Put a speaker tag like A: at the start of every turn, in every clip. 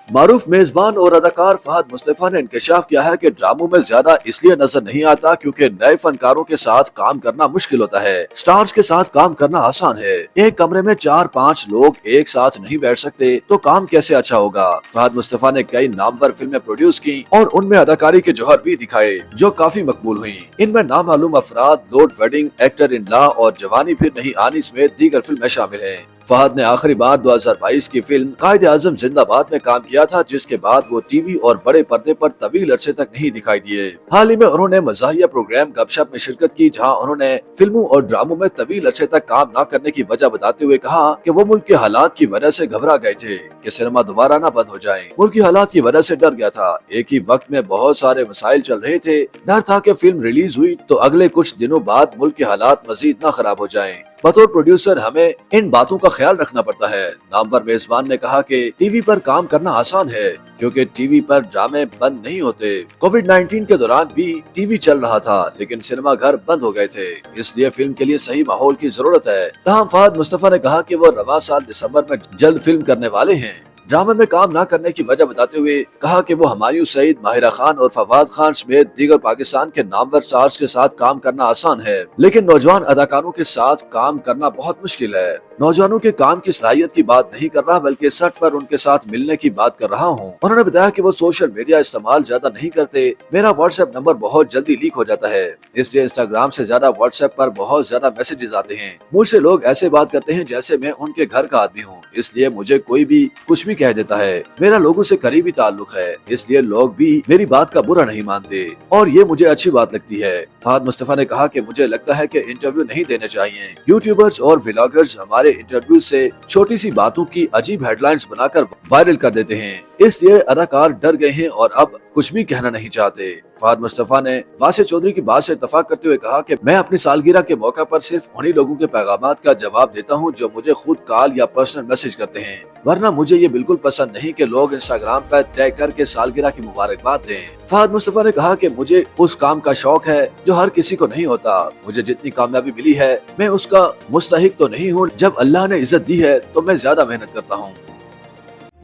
A: मारूफ मेजबान और अदाकार फहद मुस्तफा ने इंकशाफ किया है कि ड्रामों में ज्यादा इसलिए नजर नहीं आता क्योंकि नए फनकारों के साथ काम करना मुश्किल होता है। स्टार्स के साथ काम करना आसान है। एक कमरे में 4-5 लोग एक साथ नहीं बैठ सकते तो काम कैसे अच्छा होगा। फहद मुस्तफा ने कई नामवर फिल्में प्रोड्यूस की और उनमें अदाकारी के जौहर भी दिखाए जो काफी मकबूल हुई। इनमें नामालूम अफराद, Lord wedding, actor in law और जवानी फिर नहीं आनी समेत दीगर फिल्में शामिल हैं। फहद ने आखिरी बार 2022 की फिल्म कायदे-ए-आज़म जिंदाबाद में काम किया था, जिसके बाद वो टीवी और बड़े पर्दे पर तवील अरसे तक नहीं दिखाई दिए। हाल ही में उन्होंने मज़ाहिया प्रोग्राम गपशप में शिरकत की, जहां उन्होंने फिल्मों और ड्रामों में तवील अरसे तक काम न करने की वजह बताते हुए कहा कि वो मुल्क के हालात की वजह से घबरा गए थे कि सिनेमा दोबारा न बंद हो जाए। मुल्क की हालात की वजह से डर गया था। एक ही वक्त में बहुत सारे मसाइल चल रहे थे। डर था कि फिल्म रिलीज हुई तो अगले कुछ दिनों बाद मुल्क के हालात मजीद न खराब हो जाएं। बतौर प्रोड्यूसर हमें इन बातों का ख्याल रखना पड़ता है। नामवर मेजबान ने कहा कि टीवी पर काम करना आसान है क्योंकि टीवी पर ड्रामे बंद नहीं होते। कोविड-19 के दौरान भी टीवी चल रहा था लेकिन सिनेमा घर बंद हो गए थे, इसलिए फिल्म के लिए सही माहौल की जरूरत है। तमाम फहद मुस्तफा ने कहा कि वो रवां साल दिसंबर में जल्द फिल्म करने वाले हैं। ड्रामे में काम न करने की वजह बताते हुए कहा कि वो हुमायूं सईद, माहिरा खान और फवाद खान समेत दीगर पाकिस्तान के नामवर स्टार्स के साथ काम करना आसान है, लेकिन नौजवान अदाकारों के साथ काम करना बहुत मुश्किल है। नौजवानों के काम की सलाहियत की बात नहीं कर रहा बल्कि सट पर उनके साथ मिलने की बात कर रहा हूँ। उन्होंने बताया कि वो सोशल मीडिया इस्तेमाल ज्यादा नहीं करते। मेरा व्हाट्सएप नंबर बहुत जल्दी लीक हो जाता है, इसलिए इंस्टाग्राम से ज्यादा व्हाट्सएप पर बहुत ज्यादा मैसेजेस आते हैं। मुझसे लोग ऐसे बात करते हैं जैसे मैं उनके घर का आदमी हूँ, इसलिए मुझे कोई भी कुछ भी कह देता है। मेरा लोगों से करीबी ताल्लुक है, इसलिए लोग भी मेरी बात का बुरा नहीं मानते और ये मुझे अच्छी बात लगती है। फहद मुस्तफा ने कहा कि मुझे लगता है कि इंटरव्यू नहीं देने चाहिए। यूट्यूबर्स और व्लॉगर्स हमारे इंटरव्यू से छोटी सी बातों की अजीब हेडलाइंस बनाकर वायरल कर देते हैं, इसलिए अदाकार डर गए हैं और अब कुछ भी कहना नहीं चाहते। फहद मुस्तफा ने वासिफ चौधरी की बात से इत्तफाक करते हुए कहा कि मैं अपनी सालगिरह के मौका पर सिर्फ उन्हीं लोगों के पैगामात का जवाब देता हूं जो मुझे खुद कॉल या पर्सनल मैसेज करते हैं, वरना मुझे ये बिल्कुल पसंद नहीं कि लोग इंस्टाग्राम पर टैग करके सालगिरह की मुबारकबाद दें। फहद मुस्तफा ने कहा कि मुझे उस काम का शौक है जो हर किसी को नहीं होता। मुझे जितनी कामयाबी मिली है मैं उसका मुस्तहिक तो नहीं हूँ। जब अल्लाह ने इज्जत दी है तो मैं ज्यादा मेहनत करता हूँ।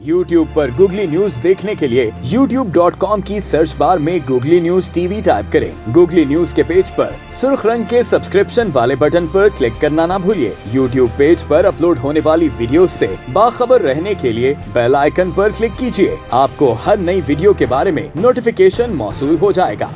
B: YouTube पर गूगली न्यूज देखने के लिए youtube.com की सर्च बार में गूगली न्यूज टीवी टाइप करें। गूगली न्यूज के पेज पर सुर्ख रंग के सब्सक्रिप्शन वाले बटन पर क्लिक करना ना भूलिए। YouTube पेज पर अपलोड होने वाली वीडियोस से बाखबर रहने के लिए बेल आइकन पर क्लिक कीजिए। आपको हर नई वीडियो के बारे में नोटिफिकेशन मौसूल हो जाएगा।